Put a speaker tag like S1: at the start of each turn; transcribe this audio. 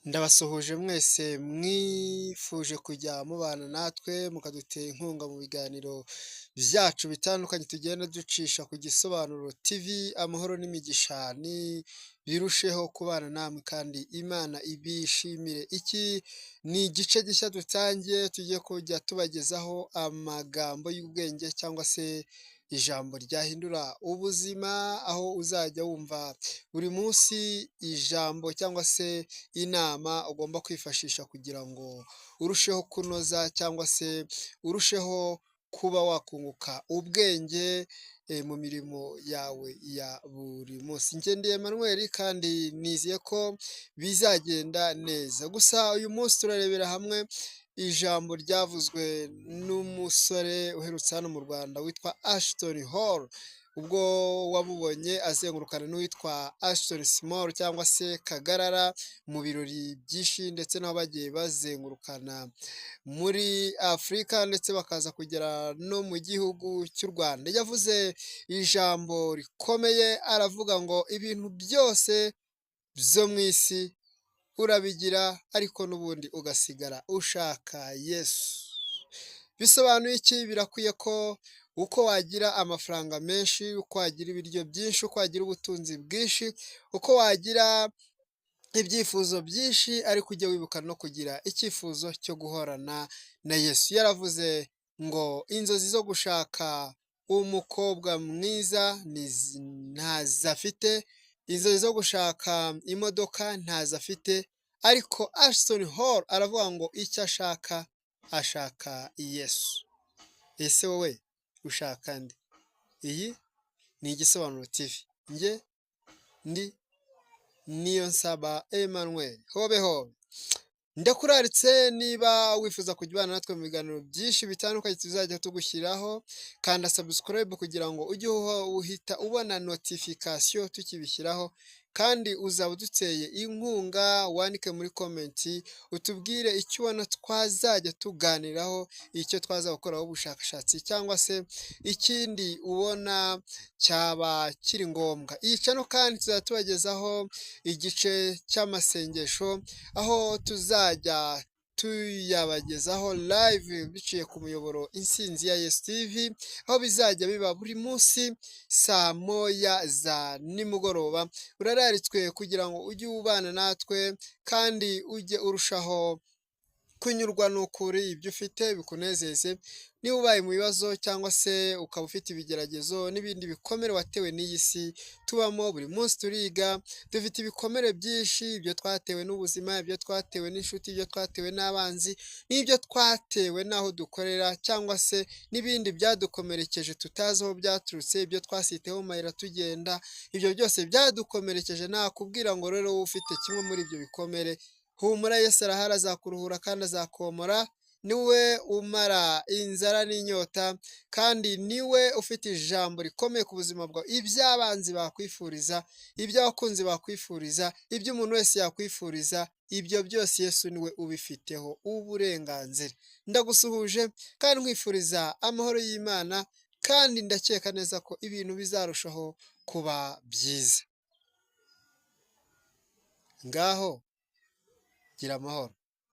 S1: Ndabasuhuje mwese mwifuje kujya mubana natwe mukadutera inkunga mu biganiro byacu bitandukanye tugenda ducisha ku Gisobanuro TV, amahoro n'imigisha birusheho kubana namwe kandi Imana ibishimire. Iki ni igice gishya dutangiye tugiye kujya tubagezaho amagambo y'ubwenge cyangwa se ijambo ryahindura ubuzima, aho uzajya wumva buri munsi ijambo cyangwa se inama ugomba kwifashisha kugira ngo urusheho kunoza cyangwa se urusheho kuba wakunguka ubwenge mu mirimo yawe ya buri munsi. Njye ndi Emmanuel kandi nizeye ko bizagenda neza. Gusa uyu munsi turarebera hamwe ijambo ryavuzwe n'umusore uherutse hano mu Rwanda witwa Ashton Hall, ubwo wamubonye azengurukana n'uwitwa Ashton Small cyangwa se Kagarara mu birori byinshi, ndetse nabo bagiye bazengurukana muri Afurika ndetse bakaza kugera no mu gihugu cy'u Rwanda. Yavuze ijambo rikomeye aravuga ngo ibintu byose byo mu isi urabigira ariko n'ubundi ugasigara ushaka Yesu. Bisobanuye iki? Birakwiye ko uko wagira amafaranga menshi, uko wagira ibiryo byinshi, uko wagira ubutunzi bwinshi, uko wagira ibyifuzo byinshi, ariko ujye wibuka no kugira icyifuzo cyo guhorana na Yesu. Yaravuze ngo inzozi zo gushaka umukobwa mwiza ntazo afite, inzozi zo gushaka imodoka ntazo afite, ariko Ashton Hall aravuga ngo icyo ashaka Yesu. Ese wowe ushaka nde? Iyi ni Igisobanuro TV. Njye ndi Niyonsaba Emmanuel. Hobe hobe. Ndakuraritse niba wifuza kujya ubana natwe mu biganiro byinshi bitandukanye tuzajya tugushyiraho, kanda subscribe kugira ngo ujye uhita ubona notification tukibishyiraho, kandi uzaba uduteye inkunga, wandike muri comment utubwire icyo ubona twazajya tuganiraho, icyo twazakoraho ubushakashatsi cyangwa se ikindi ubona cyaba kiri ngombwa. Iyi channel kandi tuzajya tubagezaho igice cy'amasengesho, aho tuzajya tuyabagezaho live biciye ku muyoboro Intsinzi ya Yesu TV, aho bizajya biba buri munsi saa moya za nimugoroba. Urararitswe kugira ngo ujye ubana natwe kandi ujye urushaho kunyurwa n'ukuri ibyo ufite bikunezeze. Niba ubaye mu bibazo cyangwa se ukaba ufite ibigeragezo n'ibindi bikomere watewe n'iyi si tubamo, buri munsi turiga, dufite ibikomere byinshi, ibyo twatewe n'ubuzima, ibyo twatewe n'inshuti, ibyo twatewe n'abanzi, n'ibyo twatewe n'aho dukorera, cyangwa se n'ibindi byadukomerekeje tutazi aho byaturutse, ibyo twasiteho mu mayira tugenda, ibyo byose byadukomerekeje. Nakubwira ngo rero wowe ufite kimwe muri ibyo bikomere, humura, Yesu arahari, azakuruhura kandi azakomora. Niwe umara inzara n'inyota, kandi niwe ufite ijambo rikomeye ku buzima bwawe. Iby'abanzi bakwifuriza, iby'abakunzi bakwifuriza, ibyo umuntu wese yakwifuriza, ibyo byose Yesu niwe ubifiteho uburenganzira. Ndagusuhuje kandi nkwifuriza amahoro y'Imana, kandi ndakeka neza ko ibintu bizarushaho kuba byiza. Ngaho gira amahoro.